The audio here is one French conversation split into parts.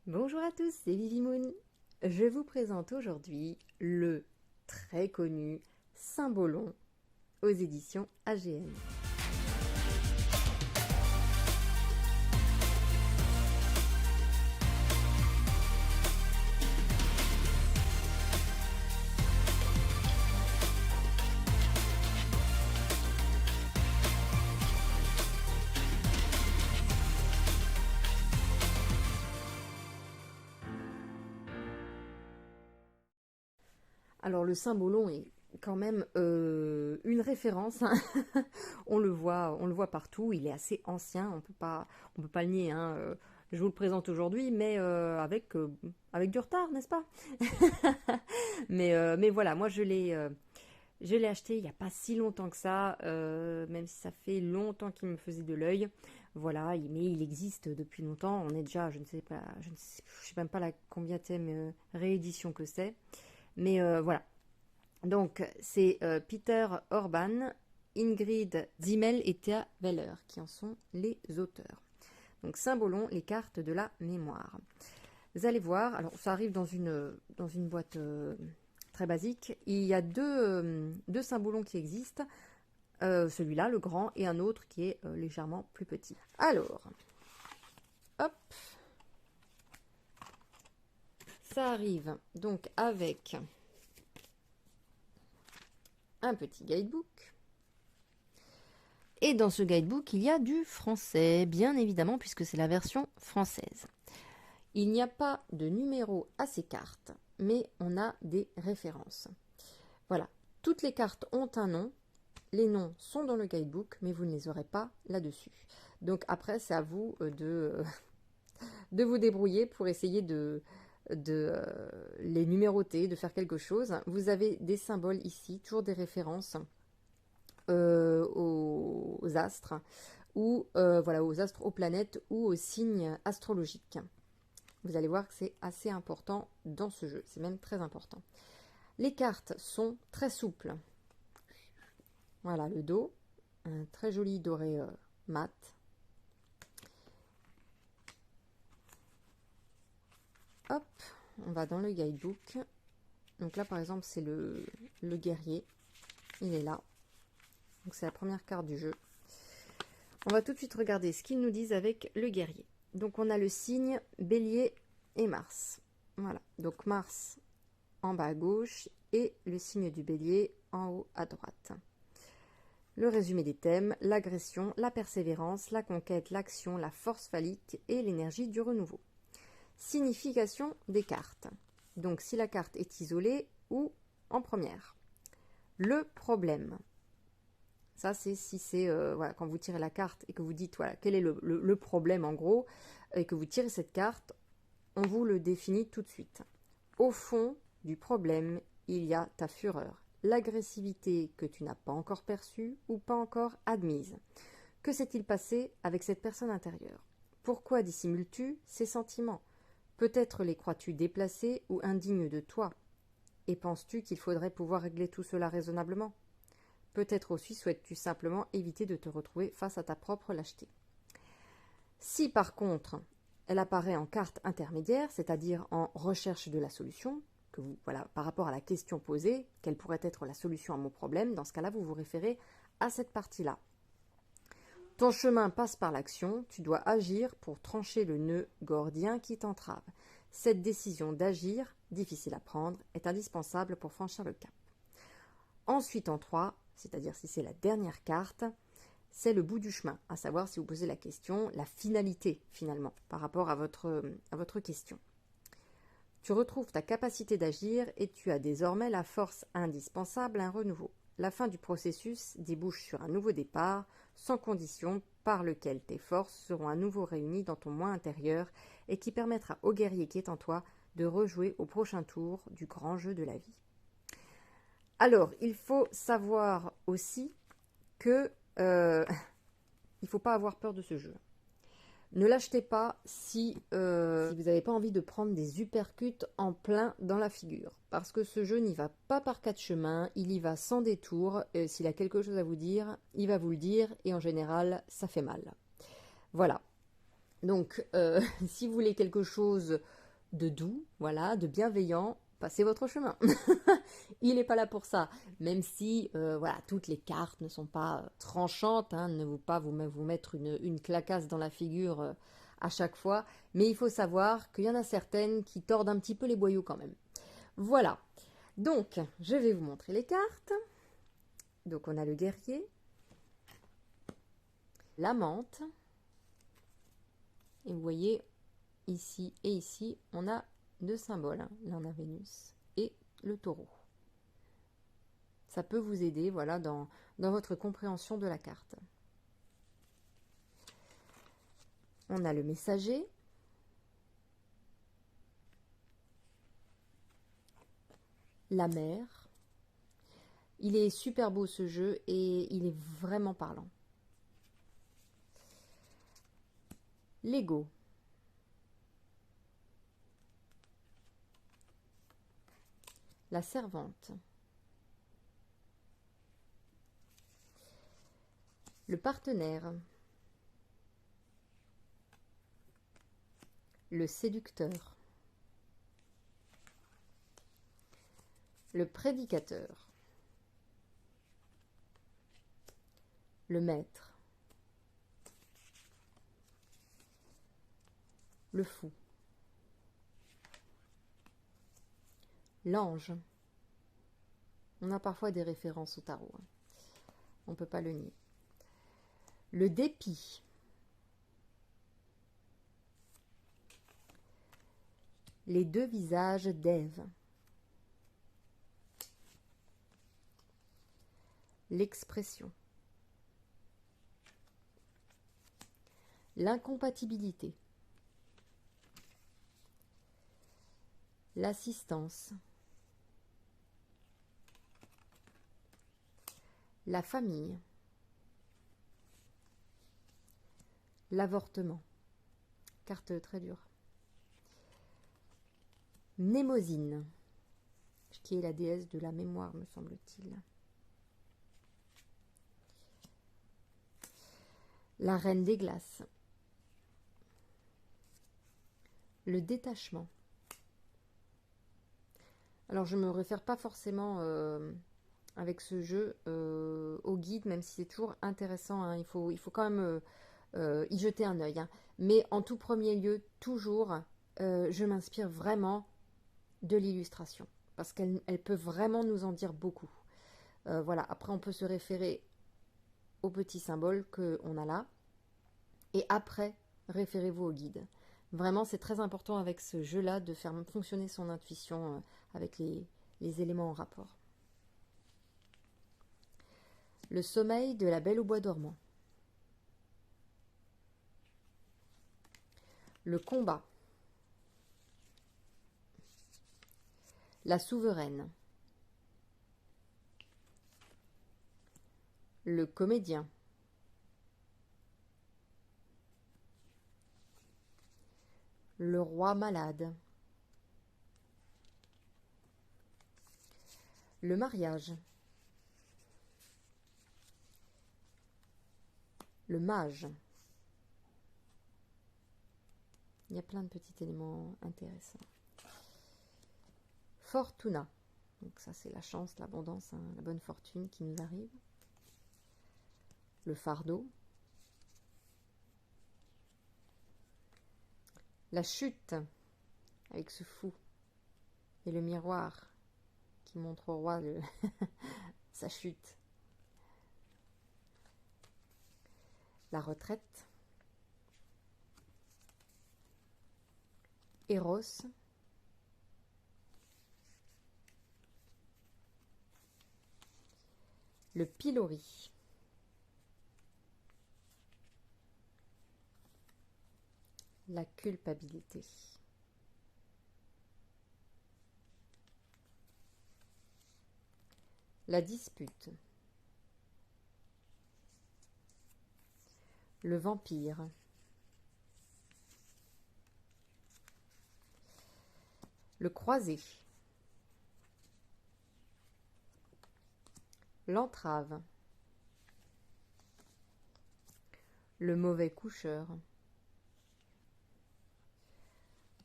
Bonjour à tous, c'est Vivi Moon. Je vous présente aujourd'hui le très connu Cymbolon aux éditions AGN. Alors le Cymbolon est quand même une référence, hein. On le voit partout. Il est assez ancien, on peut pas le nier, hein. Je vous le présente aujourd'hui, mais avec du retard, n'est-ce pas? Mais voilà, moi je l'ai acheté il n'y a pas si longtemps que ça, même si ça fait longtemps qu'il me faisait de l'œil. Voilà, mais il existe depuis longtemps. On est déjà, je ne sais pas, je sais même pas la combienième réédition que c'est. Mais voilà. Donc, c'est Peter Orban, Ingrid Zimmel et Thea Weller qui en sont les auteurs. Donc, Cymbolon, les cartes de la mémoire. Vous allez voir, alors ça arrive dans une boîte très basique. Il y a deux Cymbolons qui existent. Celui-là, le grand, et un autre qui est légèrement plus petit. Alors, hop, ça arrive donc avec un petit guidebook. Et dans ce guidebook, il y a du français, bien évidemment, puisque c'est la version française. Il n'y a pas de numéro à ces cartes, mais on a des références. Voilà, toutes les cartes ont un nom. Les noms sont dans le guidebook, mais vous ne les aurez pas là-dessus. Donc après, c'est à vous de vous débrouiller pour essayer de les numéroter, de faire quelque chose. Vous avez des symboles ici, toujours des références aux astres, ou voilà, aux astres, aux planètes ou aux signes astrologiques. Vous allez voir que c'est assez important dans ce jeu, c'est même très important. Les cartes sont très souples. Voilà le dos, un très joli doré mat. Hop, on va dans le guidebook. Donc là par exemple c'est le guerrier, il est là. Donc c'est la première carte du jeu. On va tout de suite regarder ce qu'ils nous disent avec le guerrier. Donc on a le signe Bélier et Mars. Voilà, donc Mars en bas à gauche et le signe du Bélier en haut à droite. Le résumé des thèmes, l'agression, la persévérance, la conquête, l'action, la force phallique et l'énergie du renouveau. Signification des cartes. Donc si la carte est isolée ou en première. Le problème. Ça, c'est si c'est voilà, quand vous tirez la carte et que vous dites voilà, quel est le problème en gros, et que vous tirez cette carte, on vous le définit tout de suite. Au fond du problème, il y a ta fureur, l'agressivité que tu n'as pas encore perçue ou pas encore admise. Que s'est-il passé avec cette personne intérieure? Pourquoi dissimules-tu ces sentiments? Peut-être les crois-tu déplacés ou indignes de toi? Et penses-tu qu'il faudrait pouvoir régler tout cela raisonnablement? Peut-être aussi souhaites-tu simplement éviter de te retrouver face à ta propre lâcheté. Si par contre, elle apparaît en carte intermédiaire, c'est-à-dire en recherche de la solution, que vous, voilà, par rapport à la question posée, quelle pourrait être la solution à mon problème, dans ce cas-là, vous vous référez à cette partie-là. Ton chemin passe par l'action, tu dois agir pour trancher le nœud gordien qui t'entrave. Cette décision d'agir, difficile à prendre, est indispensable pour franchir le cap. Ensuite, en 3, c'est-à-dire si c'est la dernière carte, c'est le bout du chemin, à savoir si vous posez la question, la finalité finalement, par rapport à votre question. Tu retrouves ta capacité d'agir et tu as désormais la force indispensable à un renouveau. La fin du processus débouche sur un nouveau départ, sans condition, par lequel tes forces seront à nouveau réunies dans ton moi intérieur et qui permettra au guerrier qui est en toi de rejouer au prochain tour du grand jeu de la vie. Alors, il faut savoir aussi que il ne faut pas avoir peur de ce jeu. Ne l'achetez pas si vous n'avez pas envie de prendre des uppercuts en plein dans la figure. Parce que ce jeu n'y va pas par quatre chemins, il y va sans détour. S'il a quelque chose à vous dire, il va vous le dire et en général, ça fait mal. Voilà. Donc, si vous voulez quelque chose de doux, voilà, de bienveillant, passez votre chemin. Il n'est pas là pour ça, même si voilà, toutes les cartes ne sont pas tranchantes, hein, ne vous pas vous mettre une clacasse dans la figure à chaque fois, mais il faut savoir qu'il y en a certaines qui tordent un petit peu les boyaux quand même. Voilà, donc je vais vous montrer les cartes. Donc on a le guerrier, la menthe, et vous voyez ici et ici, on a deux symboles, hein. Là on a Vénus et le taureau. Ça peut vous aider, voilà, dans votre compréhension de la carte. On a le messager, la mer. Il est super beau ce jeu et il est vraiment parlant. L'ego. La servante. Le partenaire. Le séducteur. Le prédicateur. Le maître. Le fou. L'ange. On a parfois des références au tarot, hein. On ne peut pas le nier. Le dépit. Les deux visages d'Ève. L'expression. L'incompatibilité. L'assistance. La famille. L'avortement. Carte très dure. Mnémosyne, qui est la déesse de la mémoire, me semble-t-il. La reine des glaces. Le détachement. Alors, je ne me réfère pas forcément avec ce jeu au guide, même si c'est toujours intéressant, hein. Il faut quand même y jeter un œil, hein. Mais en tout premier lieu, toujours, je m'inspire vraiment de l'illustration, parce qu'elle peut vraiment nous en dire beaucoup. Voilà, après on peut se référer aux petits symboles qu'on a là, et après, référez-vous au guide. Vraiment, c'est très important avec ce jeu-là de faire fonctionner son intuition avec les éléments en rapport. Le sommeil de la Belle au bois dormant. Le combat. La souveraine. Le comédien. Le roi malade. Le mariage. Le mage. Il y a plein de petits éléments intéressants. Fortuna. Donc ça c'est la chance, l'abondance, hein, la bonne fortune qui nous arrive. Le fardeau. La chute, avec ce fou. Et le miroir qui montre au roi sa chute. La retraite. Eros. Le pilori. La culpabilité. La dispute. Le vampire. Le croisé. L'entrave. Le mauvais coucheur.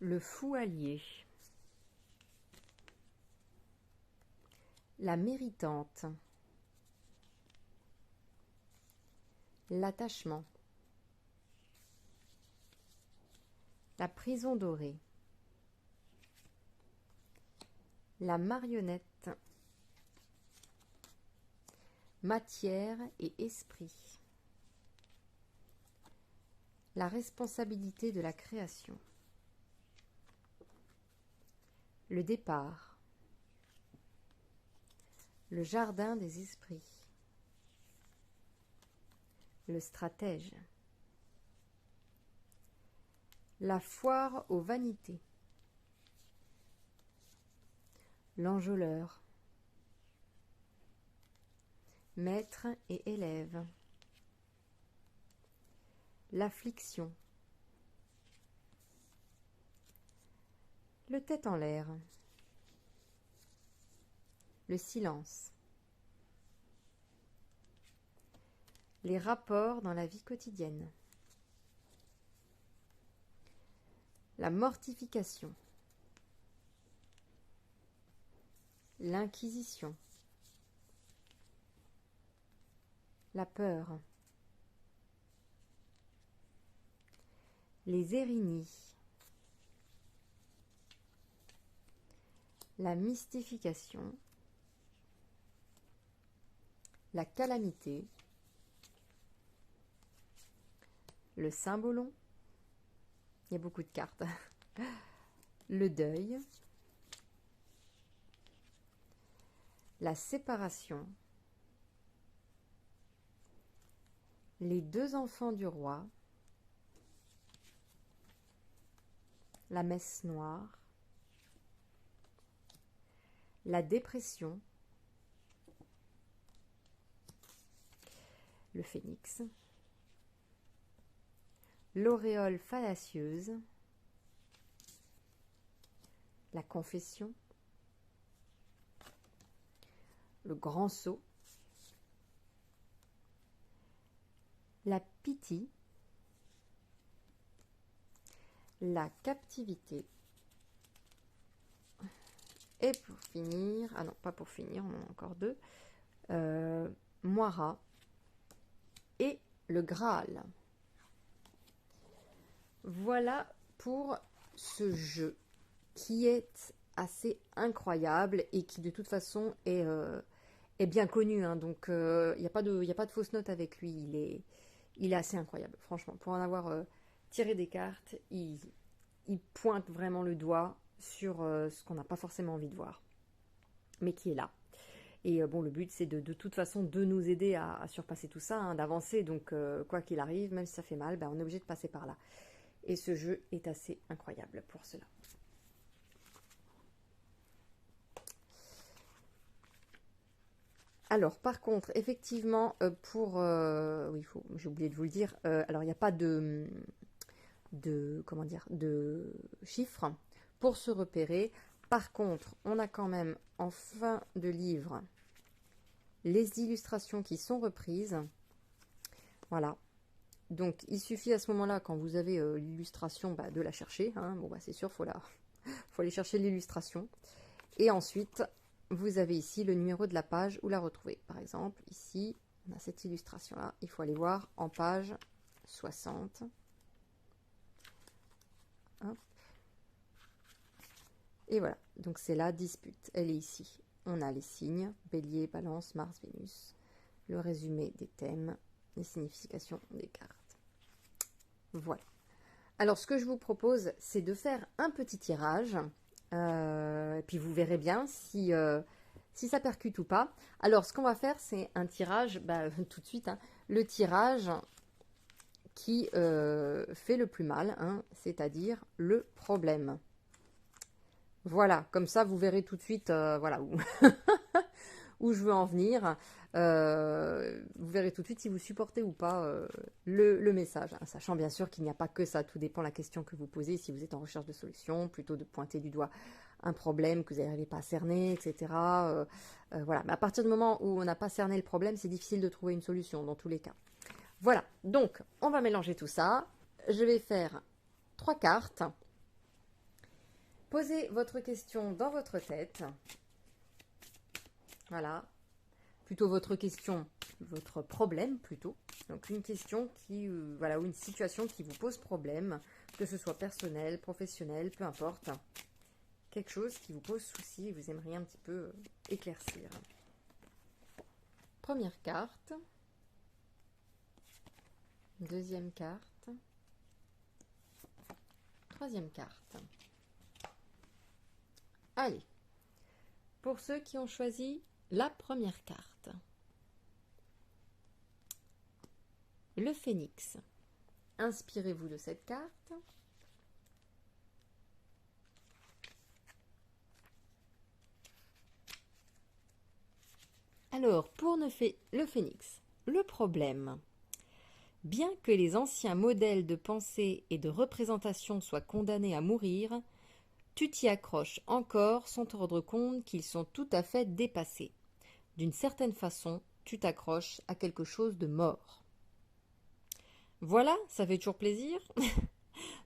Le fou allié. La méritante. L'attachement. La prison dorée. La marionnette. Matière et esprit. La responsabilité de la création. Le départ. Le jardin des esprits. Le stratège. La foire aux vanités. L'enjôleur. Maître et élève. L'affliction. Le tête en l'air. Le silence. Les rapports dans la vie quotidienne. La mortification. L'inquisition. La peur. Les érignies. La mystification. La calamité. Le cymbolon. Il y a beaucoup de cartes. Le deuil. La séparation. Les deux enfants du roi. La messe noire. La dépression. Le phénix. L'auréole fallacieuse. La confession. Le grand sceau. La pythie. La captivité. Et pour finir, ah non, pas pour finir, on en a encore deux. Moira et le Graal. Voilà pour ce jeu qui est assez incroyable et qui de toute façon est bien connu. Hein, donc il n'y a pas de fausse note avec lui. Il est assez incroyable, franchement. Pour en avoir tiré des cartes, il pointe vraiment le doigt sur ce qu'on n'a pas forcément envie de voir, mais qui est là. Et bon, le but, c'est de toute façon de nous aider à surpasser tout ça, hein, d'avancer. Donc, quoi qu'il arrive, même si ça fait mal, ben, on est obligé de passer par là. Et ce jeu est assez incroyable pour cela. Alors, par contre, effectivement, oui, j'ai oublié de vous le dire. Alors, il n'y a pas de chiffres pour se repérer. Par contre, on a quand même en fin de livre les illustrations qui sont reprises. Voilà. Donc, il suffit à ce moment-là, quand vous avez l'illustration, de la chercher. Hein. Bon, c'est sûr, faut aller chercher l'illustration. Et ensuite, vous avez ici le numéro de la page où la retrouver. Par exemple, ici, on a cette illustration-là. Il faut aller voir en page 60. Hop. Et voilà, donc c'est la dispute. Elle est ici. On a les signes, Bélier, Balance, Mars, Vénus, le résumé des thèmes, les significations des cartes. Voilà. Alors, ce que je vous propose, c'est de faire un petit tirage. Et puis, vous verrez bien si ça percute ou pas. Alors, ce qu'on va faire, c'est un tirage, tout de suite, hein, le tirage qui fait le plus mal, hein, c'est-à-dire le problème. Voilà, comme ça, vous verrez tout de suite voilà, où je veux en venir. Vous verrez tout de suite si vous supportez ou pas le message. Hein, sachant bien sûr qu'il n'y a pas que ça. Tout dépend de la question que vous posez. Si vous êtes en recherche de solution, plutôt de pointer du doigt un problème que vous n'arrivez pas à cerner, etc. Voilà. Mais à partir du moment où on n'a pas cerné le problème, c'est difficile de trouver une solution dans tous les cas. Voilà. Donc, on va mélanger tout ça. Je vais faire 3 cartes. posez votre question dans votre tête. Voilà. Plutôt votre question, votre problème plutôt. Donc une question qui, voilà, ou une situation qui vous pose problème, que ce soit personnel, professionnel, peu importe. Quelque chose qui vous pose souci et vous aimeriez un petit peu éclaircir. Première carte. Deuxième carte. Troisième carte. Allez. Pour ceux qui ont choisi la première carte. Le phénix. Inspirez-vous de cette carte. Alors, pour le phénix, le problème, bien que les anciens modèles de pensée et de représentation soient condamnés à mourir, tu t'y accroches encore sans te rendre compte qu'ils sont tout à fait dépassés. D'une certaine façon, tu t'accroches à quelque chose de mort. Voilà, ça fait toujours plaisir.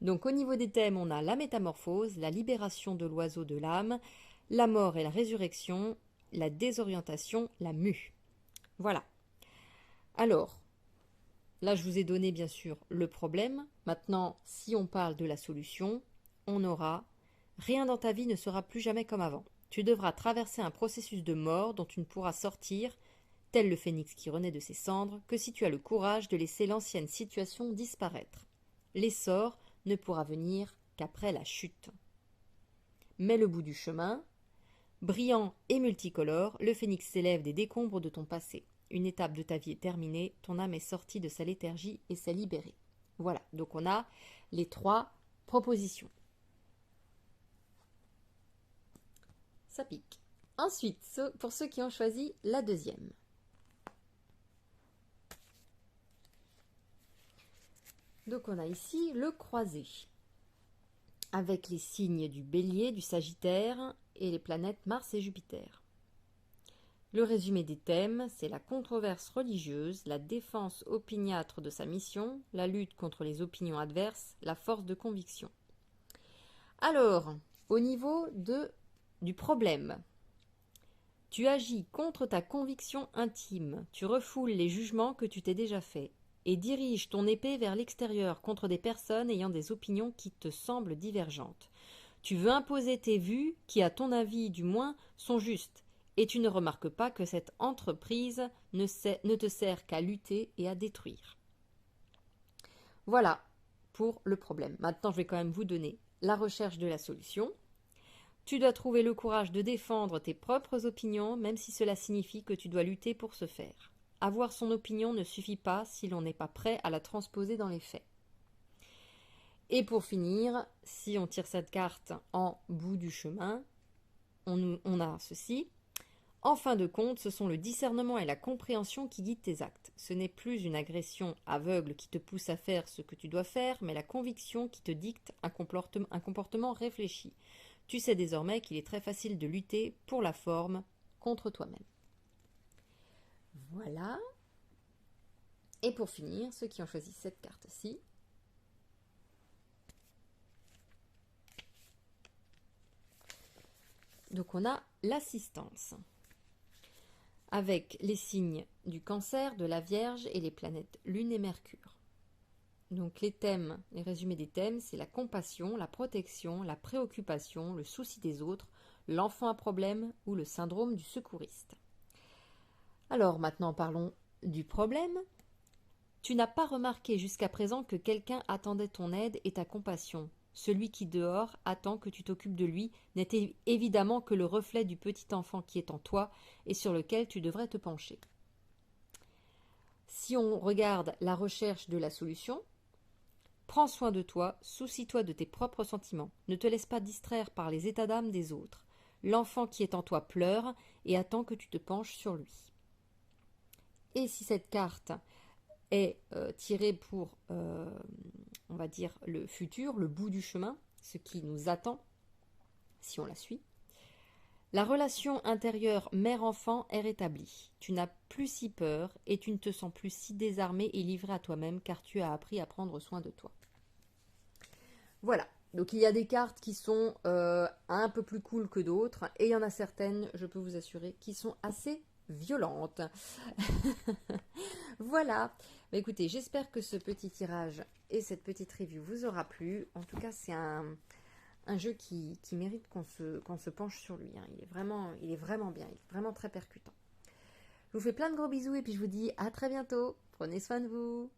Donc au niveau des thèmes, on a la métamorphose, la libération de l'oiseau de l'âme, la mort et la résurrection, la désorientation, la mue. Voilà. Alors, là je vous ai donné bien sûr le problème. Maintenant, si on parle de la solution, on aura « Rien dans ta vie ne sera plus jamais comme avant. Tu devras traverser un processus de mort dont tu ne pourras sortir, tel le phénix qui renaît de ses cendres, que si tu as le courage de laisser l'ancienne situation disparaître. L'essor ne pourra venir qu'après la chute. Mais le bout du chemin, brillant et multicolore, le phénix s'élève des décombres de ton passé. Une étape de ta vie est terminée, ton âme est sortie de sa léthargie et s'est libérée. » Voilà, donc on a les 3 propositions. Ça pique. Ensuite, pour ceux qui ont choisi la deuxième. Donc on a ici le croisé, avec les signes du Bélier, du Sagittaire et les planètes Mars et Jupiter. Le résumé des thèmes, c'est la controverse religieuse, la défense opiniâtre de sa mission, la lutte contre les opinions adverses, la force de conviction. Alors, au niveau du problème, tu agis contre ta conviction intime, tu refoules les jugements que tu t'es déjà faits et diriges ton épée vers l'extérieur contre des personnes ayant des opinions qui te semblent divergentes. Tu veux imposer tes vues qui, à ton avis du moins, sont justes, et tu ne remarques pas que cette entreprise ne te sert qu'à lutter et à détruire. Voilà pour le problème. Maintenant, je vais quand même vous donner la recherche de la solution. Tu dois trouver le courage de défendre tes propres opinions, même si cela signifie que tu dois lutter pour ce faire. Avoir son opinion ne suffit pas si l'on n'est pas prêt à la transposer dans les faits. Et pour finir, si on tire cette carte en bout du chemin, on a ceci. En fin de compte, ce sont le discernement et la compréhension qui guident tes actes. Ce n'est plus une agression aveugle qui te pousse à faire ce que tu dois faire, mais la conviction qui te dicte un comportement réfléchi. Tu sais désormais qu'il est très facile de lutter pour la forme contre toi-même. Voilà. Et pour finir, ceux qui ont choisi cette carte-ci. Donc on a l'assistance, avec les signes du Cancer, de la Vierge et les planètes Lune et Mercure. Donc les thèmes, les résumés des thèmes, c'est la compassion, la protection, la préoccupation, le souci des autres, l'enfant à problème ou le syndrome du secouriste. Alors maintenant parlons du problème. Tu n'as pas remarqué jusqu'à présent que quelqu'un attendait ton aide et ta compassion. Celui qui dehors attend que tu t'occupes de lui n'est évidemment que le reflet du petit enfant qui est en toi et sur lequel tu devrais te pencher. Si on regarde la recherche de la solution, prends soin de toi, soucie-toi de tes propres sentiments, ne te laisse pas distraire par les états d'âme des autres. L'enfant qui est en toi pleure et attend que tu te penches sur lui. Et si cette carte est tirée pour, on va dire, le futur, le bout du chemin, ce qui nous attend si on la suit, la relation intérieure mère-enfant est rétablie. Tu n'as plus si peur et tu ne te sens plus si désarmé et livré à toi-même car tu as appris à prendre soin de toi. Voilà, Donc il y a des cartes qui sont un peu plus cool que d'autres, et il y en a certaines, je peux vous assurer, qui sont assez violentes. Voilà. Bah, écoutez, j'espère que ce petit tirage et cette petite review vous aura plu. En tout cas, c'est un jeu qui mérite qu'on se penche sur lui, hein. Il est vraiment bien, il est vraiment très percutant. Je vous fais plein de gros bisous et puis je vous dis à très bientôt. Prenez soin de vous.